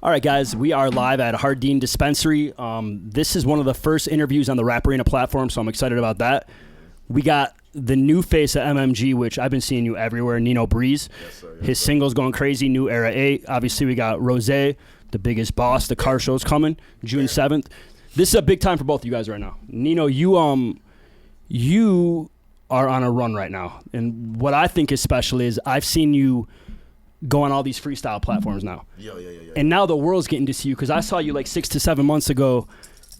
All right, guys, we are live at Hardin Dispensary. This is one of the first interviews on the Rap Arena platform, so I'm excited about that. We got the new face of MMG, which I've been seeing you everywhere, Nino Breeze. Yes, sir. His single's going crazy, New Era 8. Obviously, we got Rose, the biggest boss. The car show's coming, June 7th. This is a big time for both of you guys right now. Nino, you are on a run right now. And what I think is special is I've seen you go on all these freestyle platforms now. Yeah. And now the world's getting to see you because I saw you like 6 to 7 months ago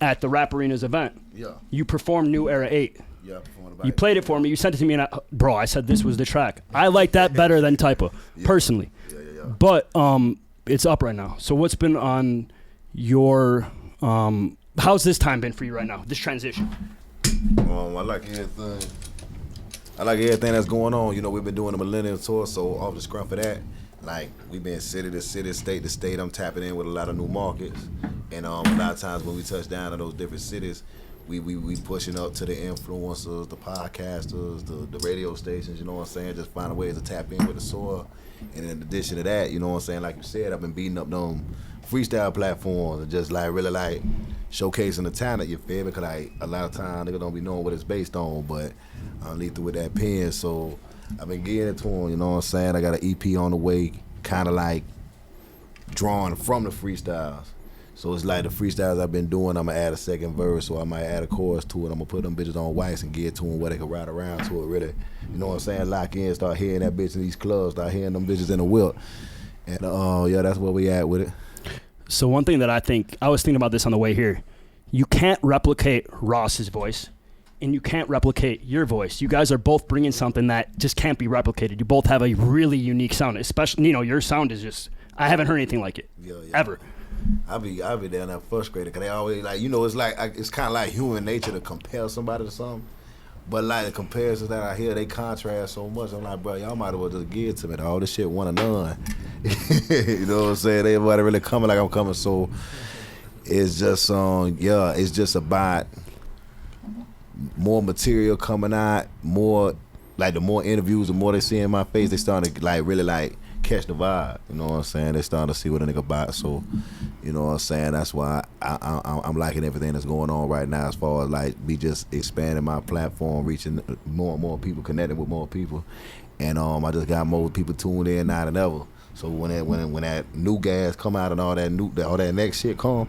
at the Rap Arena's event. Yeah. You performed New Era 8. Yeah, you played it for me. You sent it to me, and I said this was the track. I like that better than Typa, personally. Yeah. But it's up right now. So what's been on your how's this time been for you right now, this transition? I like everything. I like everything that's going on. You know, we've been doing the Millennium Tour, so off the scruff of that, like, we've been city to city, state to state. I'm tapping in with a lot of new markets. And a lot of times when we touch down in those different cities, we pushing up to the influencers, the podcasters, the radio stations, you know what I'm saying? Just finding ways to tap in with the soil. And in addition to that, you know what I'm saying, like you said, I've been beating up them freestyle platforms and just like really like showcasing the talent, you feel me? Because like a lot of times niggas don't be knowing what it's based on, but I'm lethal with that pen, so I've been getting it to them, you know what I'm saying? I got an EP on the way, kind of like drawing from the freestyles. So it's like the freestyles I've been doing, I'm going to add a second verse, or I might add a chorus to it. I'm going to put them bitches on wax and get to them where they can ride around to it, really. You know what I'm saying? Lock in, start hearing that bitch in these clubs, start hearing them bitches in the whip. And yeah, that's where we at with it. So one thing that I was thinking about this on the way here. You can't replicate Ross's voice, and you can't replicate your voice. You guys are both bringing something that just can't be replicated. You both have a really unique sound, especially, you know, your sound is just, I haven't heard anything like it, ever. I be down there frustrated because they always like, you know, it's like it's kind of like human nature to compare somebody to something, but like the comparisons that I hear, they contrast so much. I'm like, bro, y'all might as well just give it to me. All this shit one of none. You know what I'm saying? Everybody really coming like I'm coming. So it's just it's just about more material coming out, more like the more interviews, the more they see in my face, they starting to like really like catch the vibe, you know what I'm saying? They starting to see what a nigga about, so you know what I'm saying? That's why I'm liking everything that's going on right now as far as like me just expanding my platform, reaching more and more people, connecting with more people, and I just got more people tuned in now than ever. So when that new gas come out and all that next shit come,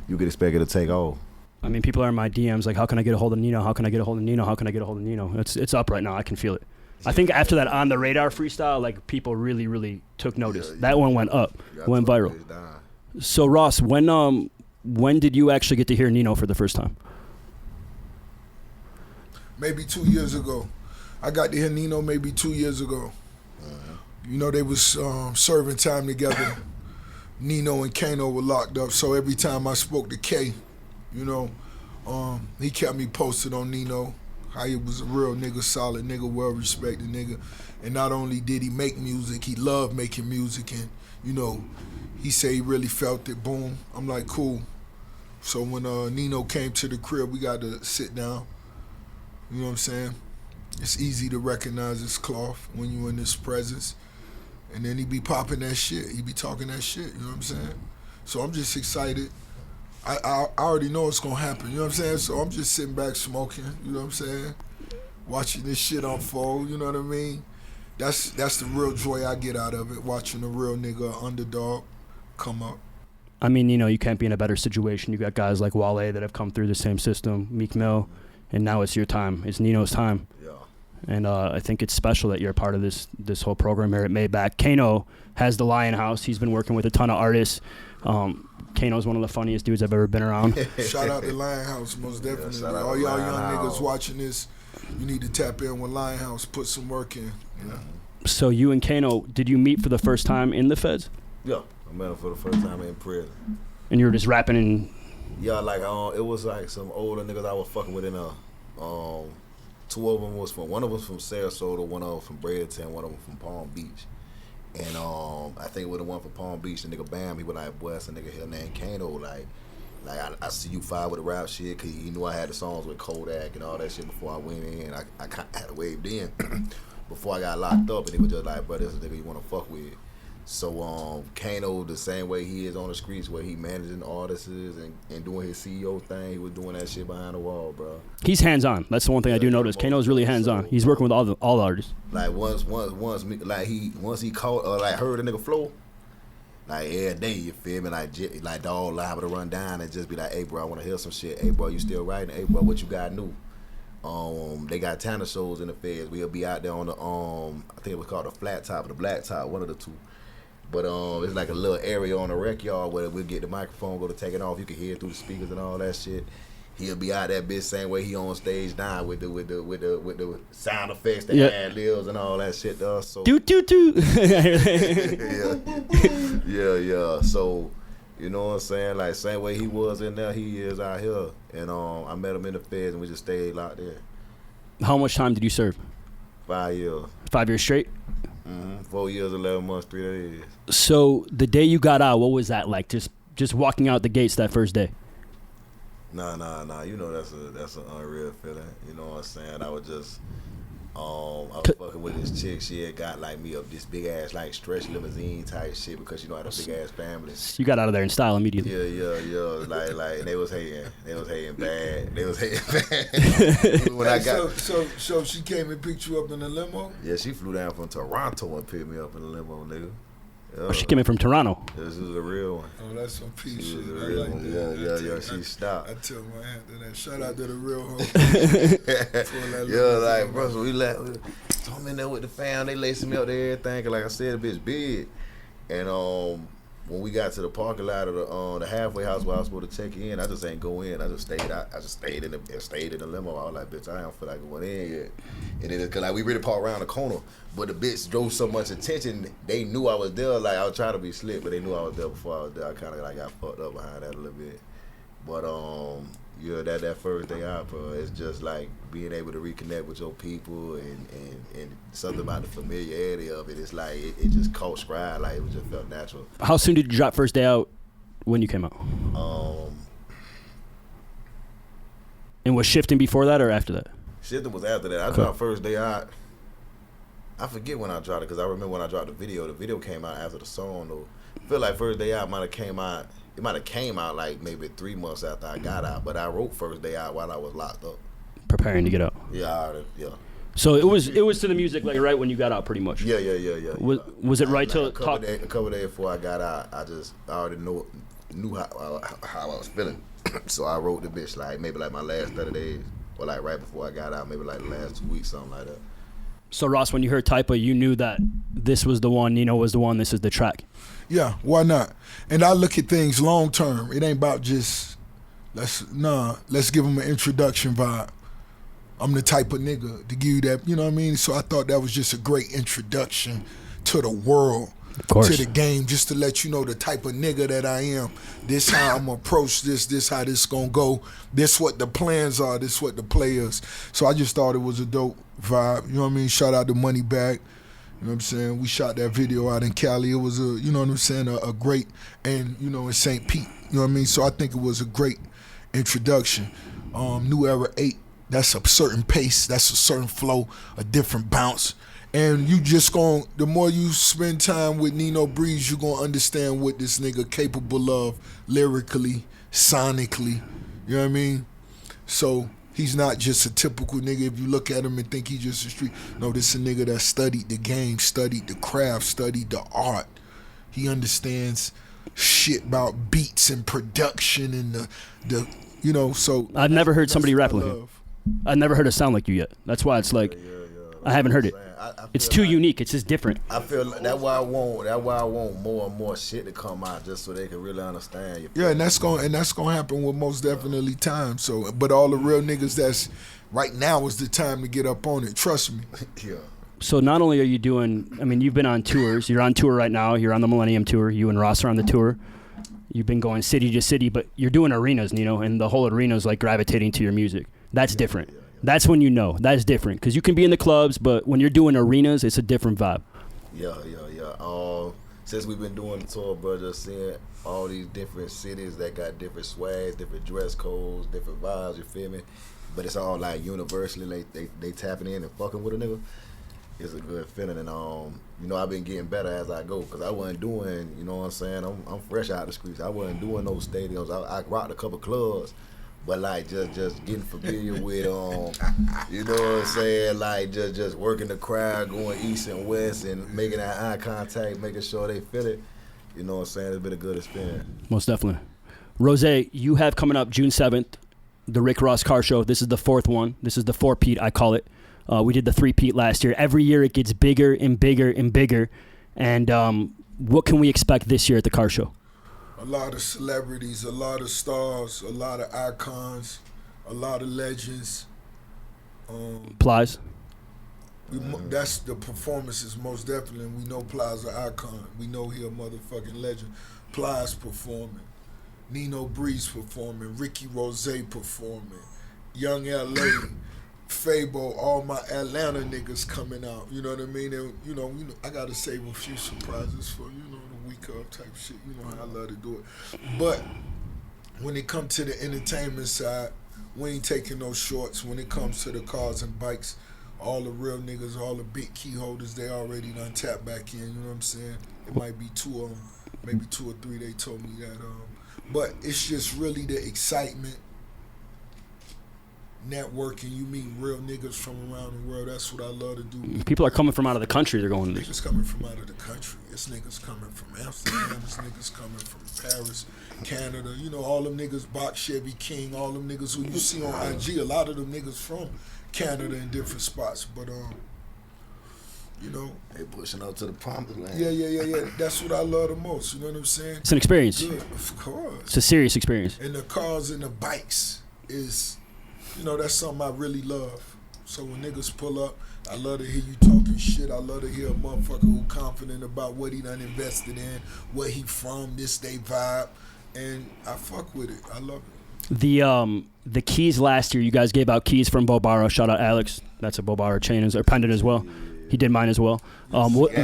you can expect it to take off. I mean, people are in my DMs like, how can I get a hold of Nino? How can I get a hold of Nino? How can I get a hold of Nino? It's up right now. I can feel it. I think after that On the Radar freestyle, like people really, really took notice. Yeah. That one went up, went viral. So Ross, when did you actually get to hear Nino for the first time? Maybe 2 years ago. I got to hear Nino maybe 2 years ago. You know, they was serving time together. Nino and Kano were locked up, so every time I spoke to K, you know, he kept me posted on Nino. How he was a real nigga, solid nigga, well-respected nigga. And not only did he make music, he loved making music. And, you know, he said he really felt it, boom. I'm like, cool. So when Nino came to the crib, we got to sit down. You know what I'm saying? It's easy to recognize his cloth when you in his presence. And then he be popping that shit. He be talking that shit, you know what I'm saying? So I'm just excited. I already know it's gonna happen, you know what I'm saying? So I'm just sitting back smoking, you know what I'm saying? Watching this shit unfold, you know what I mean? That's the real joy I get out of it, watching a real nigga, underdog, come up. I mean, you know, you can't be in a better situation. You got guys like Wale that have come through the same system, Meek Mill, and now it's your time. It's Nino's time. Yeah. And I think it's special that you're a part of this whole program here at Maybach. Kano has the Lion House. He's been working with a ton of artists. Kano's one of the funniest dudes I've ever been around. Shout out to Lion House, most definitely. Yeah, all y'all young House. niggas watching this, you need to tap in with Lion House, put some work in. You know? So you and Kano, did you meet for the first time in the feds? Yeah, I met him for the first time in prison. And you were just rapping and... Yeah, like it was like some older niggas I was fucking with in two of them was one of them from Sarasota, one of them from Bradenton, one of them from Palm Beach. And I think with the one from Palm Beach, the nigga Bam, he was like, boy, that's a nigga here named Kano. Like I see you fire with the rap shit, cause he knew I had the songs with Kodak and all that shit before I went in. I kind of had a wave then before I got locked up, and he was just like, bro, this is a nigga you want to fuck with. So Kano, the same way he is on the streets, where he managing artists and doing his CEO thing, he was doing that shit behind the wall, bro. He's hands on. That's the one thing I do notice. Kano's really hands on. He's working with all the artists. Like once he caught like heard a nigga flow, like every day, you feel me? Like dog liable to run down and just be like, hey bro, I want to hear some shit. Hey bro, you still writing? Hey bro, what you got new? They got talent shows in the feds. We'll be out there on the I think it was called the flat top or the black top, one of the two. But it's like a little area on the rec yard where we'll get the microphone, go to take it off. You can hear it through the speakers and all that shit. He'll be out that bitch same way he on stage down with the sound effects, the ad libs and all that shit. So do. yeah. So you know what I'm saying? Like same way he was in there, he is out here. And I met him in the feds and we just stayed locked there. How much time did you serve? 5 years. 5 years straight? 4 years, 11 months, 3 days. So the day you got out, what was that like? Just walking out the gates that first day? Nah. You know that's an unreal feeling. You know what I'm saying? I was just I was fucking with this chick. She had got like me up this big ass like stretch limousine type shit because you know I had a big ass family. You got out of there in style immediately. Yeah. Like and they was hating bad. When I got so she came and picked you up in a limo? Yeah, she flew down from Toronto and picked me up in a limo, nigga. Oh, she came in from Toronto. This is a real one. Oh, that's some peace shit. I like that. Yeah. She stopped. I tell my hand to that. Shout out to the real home. Like, bro, so I'm in there with the fam. They lacing me up to everything. Like I said, the bitch big. And when we got to the parking lot of the halfway house where I was supposed to check in, I just ain't go in. I just stayed in the limo. I was like, bitch, I don't feel like going in yet. And then cause like we really parked around the corner, but the bitch drove so much attention. They knew I was there. Like I was trying to be slick, but they knew I was there before I was there. I kind of like got fucked up behind that a little bit. But yeah, that first day out, bro, it's just like being able to reconnect with your people and something about the familiarity of it. It's like it just caught stride. Like it just felt natural. How soon did you drop first day out when you came out? And was shifting before that or after that? Shifting was after that. I dropped first day out. I forget when I dropped it because I remember when I dropped the video. The video came out after the song though. I feel like first day out might have came out. It might have came out like maybe 3 months after I got out, but I wrote first day out while I was locked up. Preparing to get out. Yeah. So it was to the music like right when you got out, pretty much. Yeah. Was it right to a couple days before I got out? I already knew how I was feeling, so I wrote the bitch like maybe like my last 30 days or like right before I got out, maybe like the last 2 weeks, something like that. So Ross, when you heard Typa, you knew that this was the one, Nino was the one, this is the track. Yeah, why not? And I look at things long term. It ain't about just let's give them an introduction vibe. I'm the type of nigga to give you that, you know what I mean? So I thought that was just a great introduction to the world, to the game, just to let you know the type of nigga that I am. This how I'm gonna approach this how this gonna go. This what the plans are, this what the players. So I just thought it was a dope vibe, you know what I mean? Shout out to Moneybagg. You know what I'm saying? We shot that video out in Cali. It was you know what I'm saying, a great, and you know, in St. Pete. You know what I mean? So I think it was a great introduction. New Era 8, that's a certain pace, that's a certain flow, a different bounce. And you just the more you spend time with Nino Breeze, you're gonna understand what this nigga capable of lyrically, sonically. You know what I mean? So he's not just a typical nigga. If you look at him and think he's just a street, no, this is a nigga that studied the game, studied the craft, studied the art. He understands shit about beats and production and the you know. So I've never heard somebody rap like him. I've never heard a sound like you yet. That's why it's like I haven't heard it. It's too unique. It's just different. I feel like that's why I want more and more shit to come out just so they can really understand. Yeah, and that's gonna happen with most definitely time. So, but all the real niggas that's right now is the time to get up on it. Trust me. Yeah. So not only are you doing, I mean, you've been on tours. You're on tour right now. You're on the Millennium Tour. You and Ross are on the tour. You've been going city to city, but you're doing arenas, you know, and the whole arena is like gravitating to your music. That's different. Yeah. That's when you know. That's different. Because you can be in the clubs, but when you're doing arenas, it's a different vibe. Yeah. Since we've been doing the tour, bro, just seeing all these different cities that got different swags, different dress codes, different vibes, you feel me? But it's all like universally, like they tapping in and fucking with a nigga. it's a good feeling, and you know, I've been getting better as I go, because I wasn't doing, you know what I'm saying, I'm fresh out the streets. I wasn't doing those stadiums. I rocked a couple clubs, but like just getting familiar with you know what I'm saying, like just working the crowd, going east and west, and making that eye contact, making sure they feel it. You know what I'm saying? It's been a good experience. Most definitely. Rose, you have coming up June 7th, the Rick Ross Car Show. This is the 4th one. This is the 4-peat, I call it. We did the 3-peat last year. Every year it gets bigger and bigger and bigger. And what can we expect this year at the car show? A lot of celebrities, a lot of stars, a lot of icons, a lot of legends. Plies? That's the performances, most definitely. We know Plies an icon. We know he a motherfucking legend. Plies performing. Nino Breeze performing. Ricky Rose performing. Young L.A., Fabo, all my Atlanta niggas coming out. You know what I mean? And, you know, I got to save a few surprises for, you know, the week of type shit. You know how I love to do it. But when it comes to the entertainment side, we ain't taking no shorts. When it comes to the cars and bikes, all the real niggas, all the big key holders, they already done tapped back in. You know what I'm saying? It might be 2 of them, maybe 2 or 3. They told me that. But it's just really the excitement. Networking, you meet real niggas from around the world. That's what I love to do. People are coming from out of the country. They're going to this. Niggas coming from out of the country. It's niggas coming from Amsterdam. It's niggas coming from Paris, Canada. You know, all them niggas, Bach, Chevy, King, all them niggas who you see on IG. A lot of them niggas from Canada in different spots. But, you know. They pushing out to the promised land. Yeah. That's what I love the most. You know what I'm saying? It's an experience. Good, of course. It's a serious experience. And the cars and the bikes is... You know, that's something I really love. So when niggas pull up, I love to hear you talking shit. I love to hear a motherfucker who confident about what he done invested in, where he from, this day vibe. And I fuck with it. I love it. The keys last year, you guys gave out keys from Bobaro. Shout out Alex. That's a Bobaro chain or pendant as well. He did mine as well. Most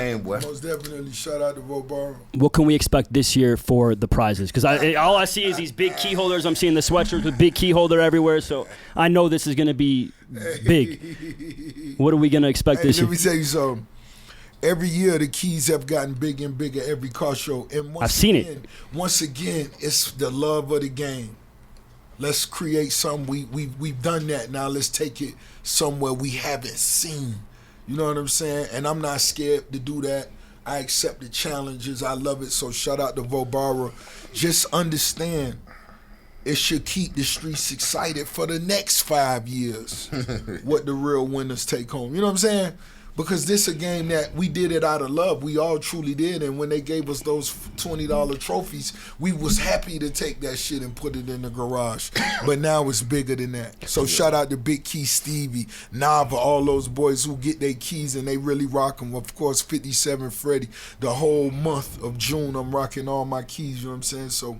definitely, shout out to Bobaro. What can we expect this year for the prizes? Because all I see is these big key holders. I'm seeing the sweatshirts with big key holder everywhere. So I know this is going to be big. What are we going to expect this year? Let me tell you something. Every year the keys have gotten bigger and bigger every car show. And I've seen it. Once again, it's the love of the game. Let's create something. We've done that. Now let's take it somewhere we haven't seen. You know what I'm saying? And I'm not scared to do that. I accept the challenges. I love it. So shout out to Vobara. Just understand, it should keep the streets excited for the next 5 years. What the real winners take home. You know what I'm saying? Because this a game that we did it out of love. We all truly did. And when they gave us those $20 trophies, we was happy to take that shit and put it in the garage. But now it's bigger than that. So shout out to Big Key Stevie, Nava, all those boys who get their keys and they really rock them. Of course, 57 Freddie. The whole month of June, I'm rocking all my keys. You know what I'm saying? So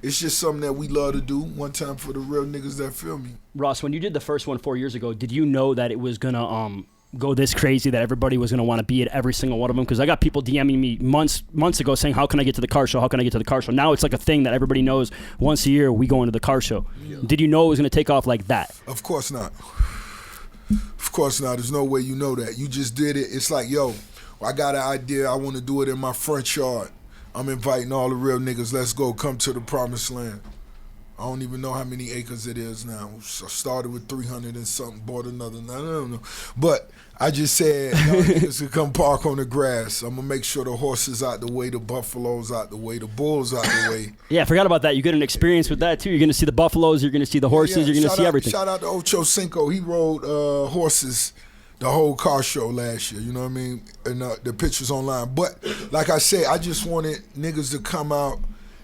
it's just something that we love to do one time for the real niggas that feel me. Ross, when you did the first one 4 years ago, did you know that it was going to go this crazy, that everybody was going to want to be at every single one of them? Because I got people DMing me months ago saying, how can I get to the car show? How can I get to the car show? Now it's like a thing that everybody knows. Once a year, we go into the car show. Yeah. Did you know it was going to take off like that? Of course not. Of course not. There's no way you know that. You just did it. It's like, yo, I got an idea. I want to do it in my front yard. I'm inviting all the real niggas. Let's go. Come to the promised land. I don't even know how many acres it is now. I started with 300 and something, bought another. I don't know. But I just said, y'all niggas can come park on the grass. I'm going to make sure the horses out the way, the buffaloes out the way, the bulls out the way. Yeah, I forgot about that. You get an experience with that, too. You're going to see the buffaloes. You're going to see the horses. You're going to see everything. Shout out to Ocho Cinco. He rode horses the whole car show last year. You know what I mean? And the pictures online. But like I said, I just wanted niggas to come out,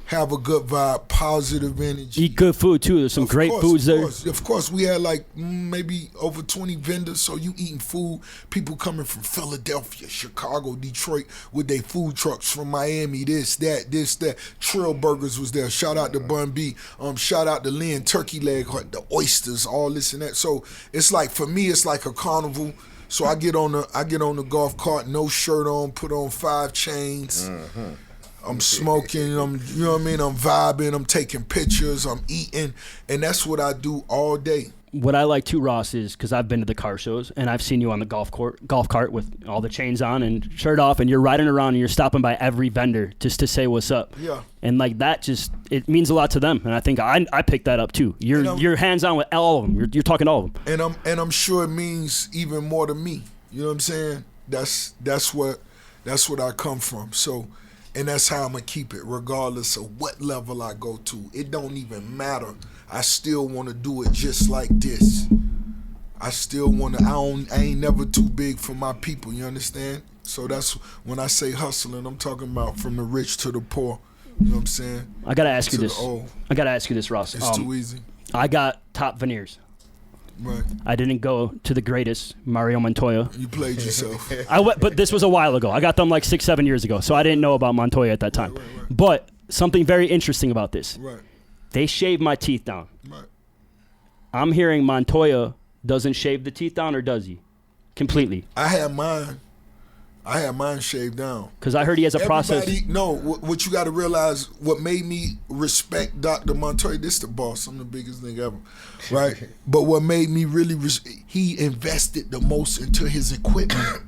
have a good vibe, positive energy. Eat good food, too. There's some great foods there. Of course, we had like maybe over 20 vendors, so you eating food. People coming from Philadelphia, Chicago, Detroit with their food trucks, from Miami, this, that. Trill Burgers was there. Shout out to Bun B. Shout out to Lynn, Turkey Leg, the oysters, all this and that. So it's like, for me, it's like a carnival. So I get on the golf cart, no shirt on, put on 5 chains. Mm-hmm. I'm smoking, you know what I mean? I'm vibing, I'm taking pictures, I'm eating, and that's what I do all day. what I like too, Ross, is because I've been to the car shows and I've seen you on the golf cart with all the chains on and shirt off, and you're riding around and you're stopping by every vendor just to say what's up. Yeah. And like that, just it means a lot to them, and I think I picked that up too. You're hands on with all of them. You're talking to all of them. And I'm sure it means even more to me. You know what I'm saying? That's what I come from. So, and that's how I'm gonna keep it, regardless of what level I go to. It don't even matter. I still want to do it just like this. I still want to. I ain't never too big for my people. You understand? So that's when I say hustling. I'm talking about from the rich to the poor. You know what I'm saying? I gotta ask you this, Ross. It's too easy. I got top veneers. Right. I didn't go to the greatest, Mario Montoya. You played yourself. I went, but this was a while ago. I got them like 6-7 years ago, so I didn't know about Montoya at that time. Right. But something very interesting about this. Right. They shaved my teeth down. Right. I'm hearing Montoya doesn't shave the teeth down, or does he? Completely. I had mine shaved down. Because I heard he has a process. No, what you got to realize, what made me respect Dr. Montoya, this the boss, I'm the biggest nigga ever, right? But what made me really, he invested the most into his equipment.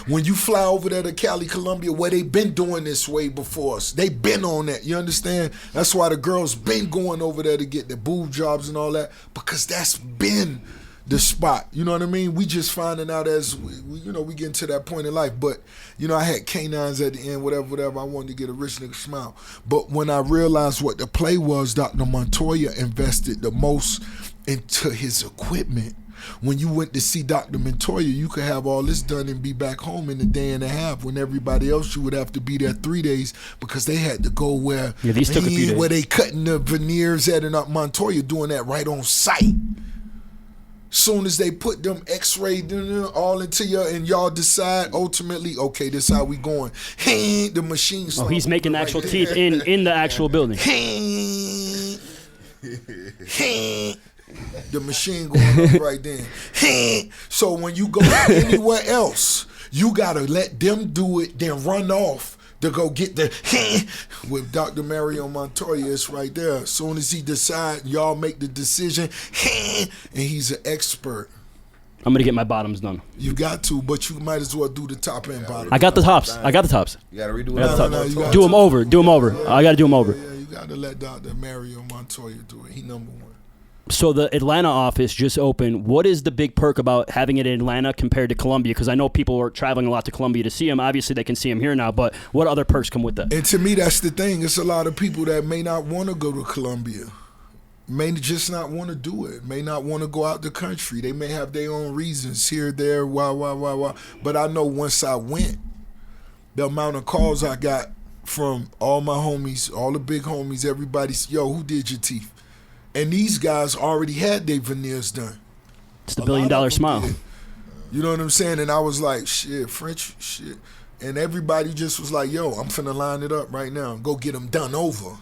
When you fly over there to Cali, Colombia, where they been doing this way before us, they been on that, you understand? That's why the girls been going over there to get their boob jobs and all that, because that's been the spot, you know what I mean? We just finding out as we get to that point in life. But I had canines at the end, whatever. I wanted to get a rich nigga smile. But when I realized what the play was, Dr. Montoya invested the most into his equipment. When you went to see Dr. Montoya, you could have all this done and be back home in a day and a half. When everybody else, you would have to be there 3 days because they had to go where these took a few days. Where they cutting the veneers at, and Montoya doing that right on site. Soon as they put them x-ray all into you and y'all decide ultimately, okay, this how we going. The machine. Oh, he's making actual teeth in the actual building. The machine going up right then. So when you go anywhere else, you gotta let them do it, then run off to go get the with Dr. Mario Montoya. It's right there. As soon as he decide, y'all make the decision, and he's an expert. I'm gonna get my bottoms done. You got to, but you might as well do the top and bottom. I got the tops. You gotta redo it. No, do them over. I gotta do them over. Yeah, you gotta let Dr. Mario Montoya do it. He number one. So the Atlanta office just opened. What is the big perk about having it in Atlanta compared to Columbia? Because I know people are traveling a lot to Columbia to see him. Obviously, they can see him here now, but what other perks come with that? And to me, that's the thing. It's a lot of people that may not want to go to Columbia, may just not want to do it, may not want to go out the country. They may have their own reasons here, there, why. But I know once I went, the amount of calls I got from all my homies, all the big homies, everybody's, yo, who did your teeth? And these guys already had their veneers done. It's the $1 billion smile. Did. You know what I'm saying? And I was like, French. And everybody just was like, yo, I'm finna line it up right now and go get them done over.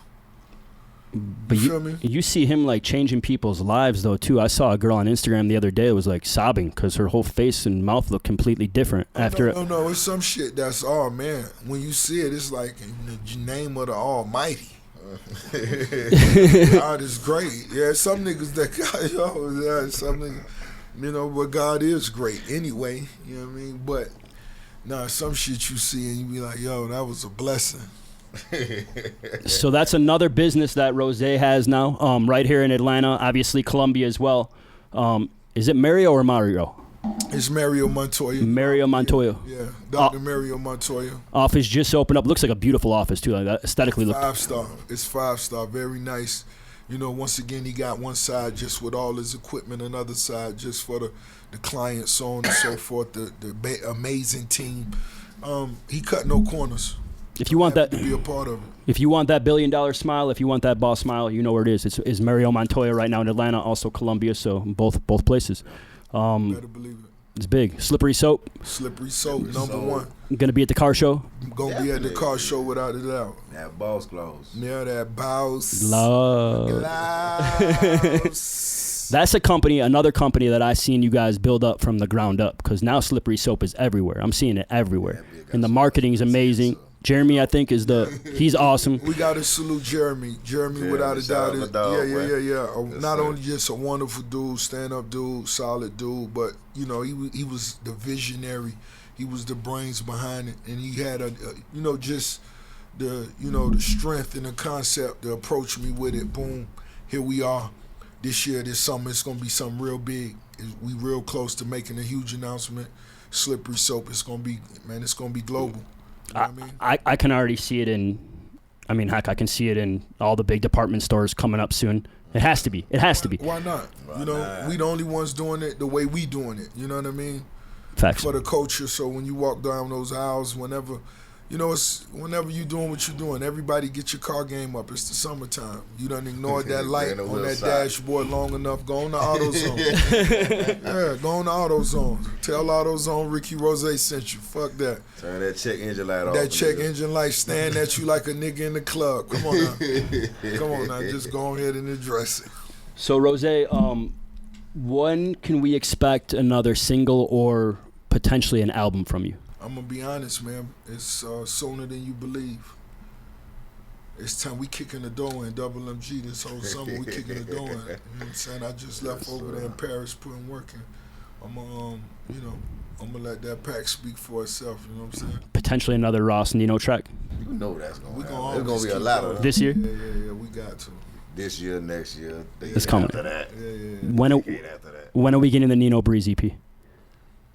But you feel me? You see him like changing people's lives though too. I saw a girl on Instagram the other day that was like sobbing because her whole face and mouth looked completely different after. No, it's some shit that's, oh man, when you see it, it's like in the name of the Almighty. God is great. Yeah, some niggas that God, some niggas, but God is great anyway. You know what I mean? But some shit you see and you be like, yo, that was a blessing. So that's another business that Rose has now, right here in Atlanta. Obviously, Columbia as well. Is it Mario or Mario? It's Mario Montoya. Mario Montoya. Yeah, Dr. Mario Montoya. Office just opened up. Looks like a beautiful office too. Like that aesthetically, looks 5-star. It's 5-star. Very nice. Once again, he got one side just with all his equipment, another side just for the client, so on and so forth. The amazing team. He cut no corners. If you want that, to be a part of it. If you want that $1 billion smile, if you want that boss smile, you know where it is. It's Mario Montoya right now in Atlanta, also Columbia. So both places. Better believe it. It's big. Slippery Soap. Slippery Soap, number one. Gonna be at the car show. Gonna be at the car show without a doubt. That boss clothes. Yeah, that boss. Love. That's another company that I seen you guys build up from the ground up. Because now Slippery Soap is everywhere. I'm seeing it everywhere, and the marketing is amazing. Jeremy, I think, he's awesome. We got to salute Jeremy. Jeremy, without a doubt, not only just a wonderful dude, stand-up dude, solid dude, but he was the visionary. He was the brains behind it, and he had just the strength and the concept to approach me with it. Boom, here we are. This year, this summer, it's gonna be something real big. We real close to making a huge announcement. Slippery Soap. It's gonna be global. You know what I mean? I can already see it I can see it in all the big department stores coming up soon. It has to be. Why not? We the only ones doing it the way we doing it. You know what I mean? Facts. For the culture. So when you walk down those aisles, whenever you doing what you're doing, everybody get your car game up. It's the summertime. You done ignored that light on that dashboard long enough. Go on to AutoZone. Yeah, go on to AutoZone. Tell AutoZone Ricky Rose sent you. Fuck that. Turn that check engine light off. That check engine light staring at you like a nigga in the club. Come on now. Come on now. Just go ahead and address it. So, Rose, when can we expect another single or potentially an album from you? I'm going to be honest, man. It's sooner than you believe. It's time we kicking the door in Double MG this whole summer. We kicking the door in. You know what I'm saying? I just left over there in Paris putting work in. I'm going to let that pack speak for itself. You know what I'm saying? Potentially another Ross Nino track? You know that's going to happen. There's going to be a lot of this year? Yeah, we got to. This year, next year. It's coming. After that. Yeah. When are we getting the Nino Breeze EP?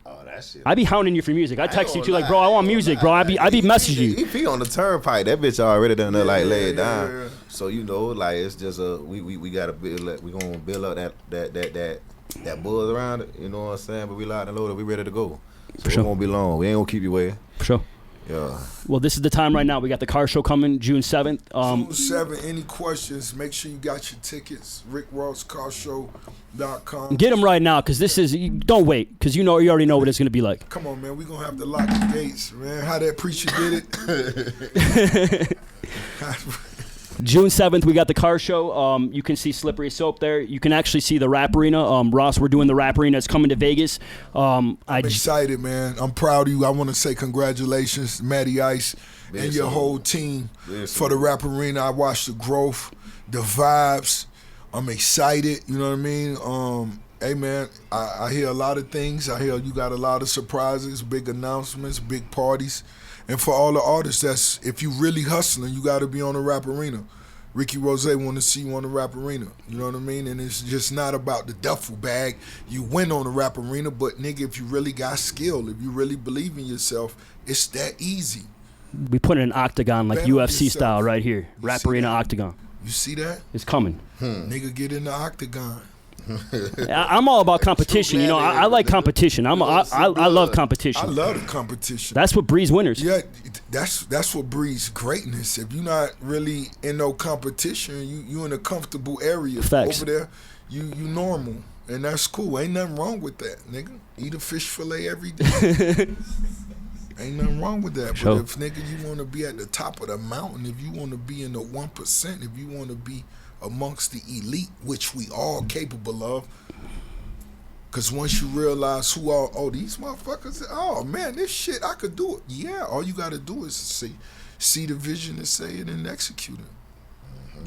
Oh, that shit. I be hounding you for music. I text you too, like, bro, I want music, bro. I be messaging you. EP on the turnpike. That bitch already done laid down. Yeah. So it's just we gotta build. We gonna build up that buzz around it. You know what I'm saying? But we locked and loaded. We ready to go. So it won't be long. We ain't gonna keep you waiting. For sure. Yeah. Well, this is the time right now. We got the car show coming June 7th. June 7th. Any questions? Make sure you got your tickets. RickRossCarShow.com. Get them right now, because this is. Don't wait, because you already know what it's gonna be like. Come on, man. We gonna have to lock the gates, man. How that preacher did it. June 7th, we got the car show. You can see Slippery Soap there. You can actually see the Rap Arena. Ross, we're doing the Rap Arena. It's coming to Vegas. I'm excited, man. I'm proud of you. I want to say congratulations, Matty Ice, and your whole team for the Rap Arena. I watched the growth, the vibes. I'm excited. You know what I mean? Hey, man, I hear a lot of things. I hear you got a lot of surprises, big announcements, big parties. And for all the artists, if you really hustling, you got to be on the Rap Arena. Ricky Rose want to see you on the Rap Arena. You know what I mean? And it's just not about the duffel bag. You win on the Rap Arena, but nigga, if you really got skill, if you really believe in yourself, it's that easy. We put in an octagon like Bet UFC yourself. Style right here. Rap Arena octagon. You see that? It's coming. Nigga, get in the octagon. I'm all about competition. I like competition. I love competition. I love the competition. That's what breeds winners. Yeah, that's what breeds greatness. If you're not really in no competition, you in a comfortable area. Facts. Over there, you normal, and that's cool. Ain't nothing wrong with that, nigga. Eat a fish fillet every day. Ain't nothing wrong with that. Sure. But if nigga, you want to be at the top of the mountain, if you want to be in the 1%, if you want to be amongst the elite, which we all capable of, because once you realize who all these motherfuckers, oh man, this shit I could do it. Yeah, all you got to do is see the vision and say it and execute it.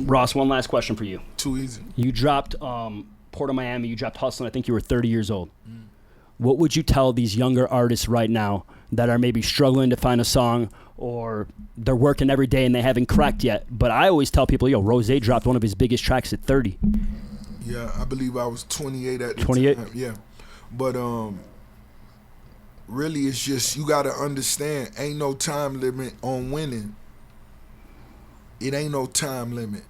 Ross, one last question for you. Too easy. You dropped Port of Miami. You dropped Hustlin'. I think you were 30 years old. What would you tell these younger artists right now that are maybe struggling to find a song, or they're working every day and they haven't cracked yet? But I always tell people, Rose dropped one of his biggest tracks at 30. Yeah, I believe I was 28 at the 28? time. Yeah. But really it's just you got to understand, ain't no time limit on winning. It ain't no time limit.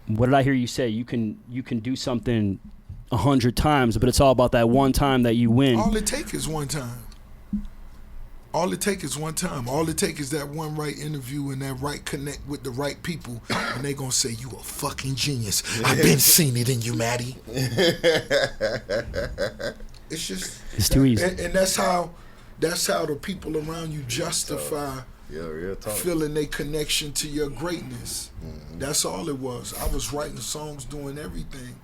What did I hear you say? You can do something 100 times, but it's all about that one time that you win. All it take is one time. All it take is one time. All it take is that one right interview and that right connect with the right people, and they gonna say, you a fucking genius. I've been seen it in you, Matty. It's just, it's too easy. And that's how the people around you justify real talk. Feeling their connection to your greatness. That's all it was. I was writing songs, doing everything,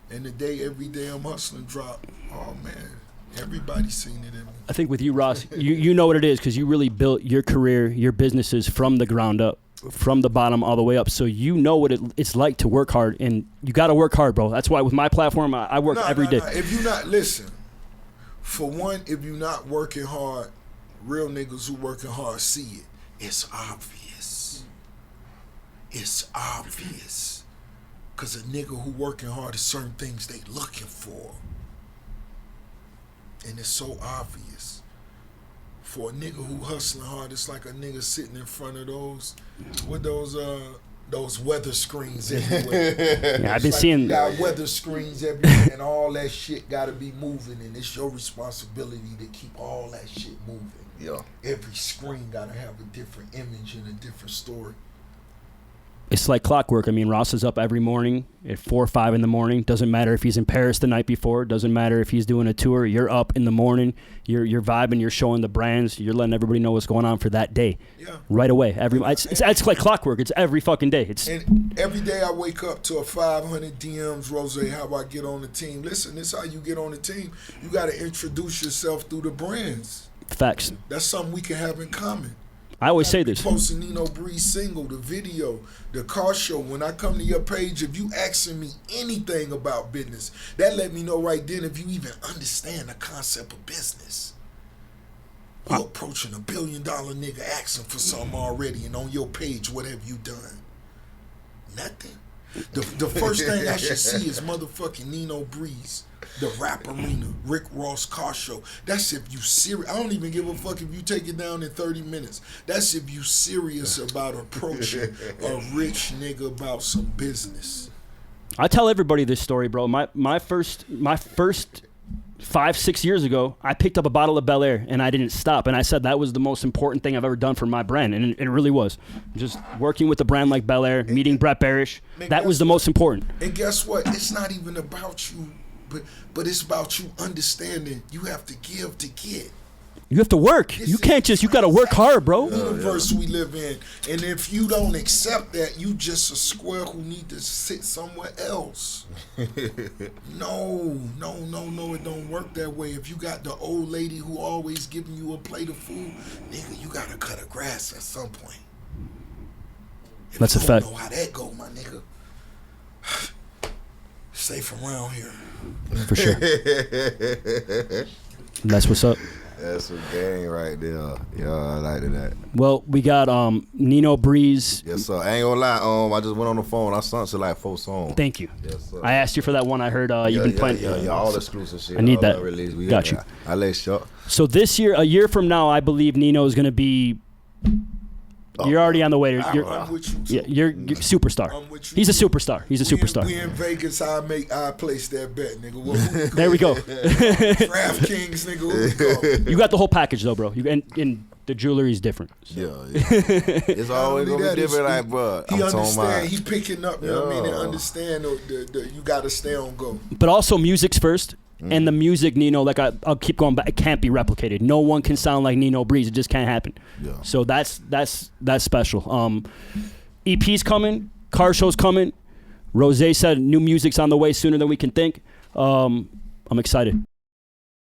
and every day I'm hustling drop. Oh man, Everybody seen it in me. I think with you, Ross, you know what it is because you really built your career, your businesses from the ground up, from the bottom all the way up. So you know what it's like to work hard, and you got to work hard, bro. That's why with my platform, I work every day. If you not, listen, for one, if you're not working hard, real niggas who working hard see it. It's obvious. It's obvious. Because a nigga who working hard is certain things they looking for. And it's so obvious. For a nigga who hustling hard, it's like a nigga sitting in front of those weather screens everywhere. Yeah, I've been seeing. You got weather screens everywhere, and all that shit got to be moving, and it's your responsibility to keep all that shit moving. Yeah. Every screen got to have a different image and a different story. It's like clockwork. I mean, Ross is up every morning at 4 or 5 in the morning. Doesn't matter if he's in Paris the night before. Doesn't matter if he's doing a tour. You're up in the morning. You're vibing. You're showing the brands. You're letting everybody know what's going on for that day. Yeah. Right away. It's like clockwork. It's every fucking day. And every day I wake up to a 500 DMs, Rose, how I get on the team. Listen, this is how you get on the team. You got to introduce yourself through the brands. Facts. That's something we can have in common. I always say this. Posting Nino Breeze single, the video, the car show. When I come to your page, if you asking me anything about business, that let me know right then if you even understand the concept of business. You approaching $1 billion nigga asking for something already, and on your page, what have you done? Nothing. The first thing I should see is motherfucking Nino Breeze, the rap arena, Rick Ross car show. That's if you serious. I don't even give a fuck if you take it down in 30 minutes. That's if you serious about approaching a rich nigga about some business. I tell everybody this story, bro. My first 5-6 years ago, I picked up a bottle of Bel Air and I didn't stop. And I said that was the most important thing I've ever done for my brand. And it really was. Just working with a brand like Bel Air, meeting Brett Barish, that was the most important. And guess what? It's not even about you, but it's about you understanding you have to give to get. You have to work. You can't just, you got to work hard, bro. The universe we live in. And if you don't accept that, you just a square who need to sit somewhere else. No, it don't work that way. If you got the old lady who always giving you a plate of food, nigga, you got to cut her grass at some point. If That's a you fact. don't know how that go, my nigga. Stay from around here. For sure. That's what's up. That's a gang right there. Yeah, I like that. Well, we got Nino Breeze. Yes, sir. I ain't gonna lie. I just went on the phone. I sung to like 4 songs. Thank you. Yes, sir. I asked you for that one. I heard you've been playing. Yeah, all exclusive shit. I need all that. Release. Got you. I lay short. So this year, a year from now, I believe Nino is going to be. You're already on the way. I'm with you too. You're superstar. I'm with you He's a too. superstar. He's a superstar. We in Vegas. I place that bet, nigga. Well, There we go. DraftKings, nigga. Where we go? You got the whole package though, bro. And the jewelry is different. So. Yeah. It's always gonna be different, like, bro. He I'm understand. He picking up. You know what I mean? And understand the you gotta stay on go. But also, music's first. And the music, Nino, like I'll keep going back, it can't be replicated. No one can sound like Nino Breeze. It just can't happen. Yeah. So that's special. EP's coming, car show's coming. Rose said new music's on the way sooner than we can think. I'm excited.